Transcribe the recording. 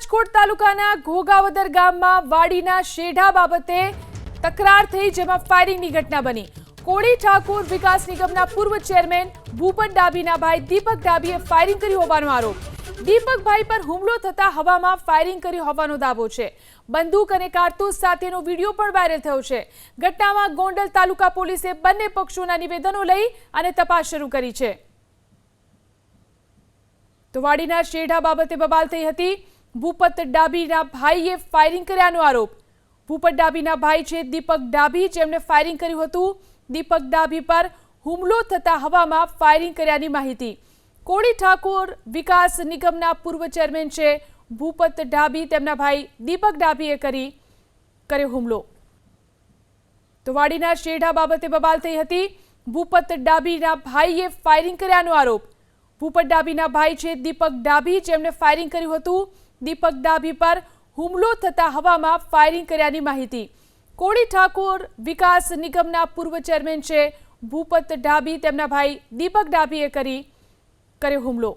રાજકોટ તાલુકાના ઘોઘાવદર ગામમાં વાડીના શેઢા બાબતે તકરાર થઈ, જેમાં ફાયરિંગની ઘટના બની। કોળી ઠાકોર વિકાસ નિગમના પૂર્વ ચેરમેન ભૂપત ડાભીના ભાઈ દીપક ડાભીએ ફાયરિંગ કર્યું હોવાનો આરોપ। દીપકભાઈ પર હુમલો થતા હવામાં ફાયરિંગ કર્યું હોવાનો દાવો છે। બંદૂક અને કારતૂસ સાથેનો વિડીયો પણ વાયરલ થયો છે। ઘટનામાં ગોંડલ તાલુકા પોલીસે બંને પક્ષોના નિવેદનો લઈ અને તપાસ શરૂ કરી છે। તો વાડીના શેઢા બાબતે બબાલ થઈ હતી। ભૂપત ડાભીના ભાઈએ ફાયરિંગ કર્યાનો આરોપ। ભૂપત ડાભીના ભાઈ છે દીપક ડાભી, જેમણે ફાયરિંગ કર્યું હતું। દીપક ડાભી પર હુમલો થતા હવામાં ફાયરિંગ કર્યાની માહિતી। કોળી ઠાકોર વિકાસ નિગમના પૂર્વ ચેરમેન છે ભૂપત ડાભી, તેમના ભાઈ દીપક ડાભીએ કર્યો હુમલો। તો વાડીના શેઢા બાબતે બબાલ થઈ હતી। ભૂપત ડાભીના ભાઈએ ફાયરિંગ કર્યાનો આરોપ। ભૂપત ડાભીના ભાઈ છે દીપક ડાભી, જેમણે ફાયરિંગ કર્યું હતું। દીપક ડાભી પર હુમલો થતા હવામાં ફાયરિંગ કર્યાની માહિતી। કોળી ઠાકોર વિકાસ નિગમના પૂર્વ ચેરમેન છે ભૂપત ડાભી, તેમના ભાઈ દીપક ડાભીએ કર્યો હુમલો।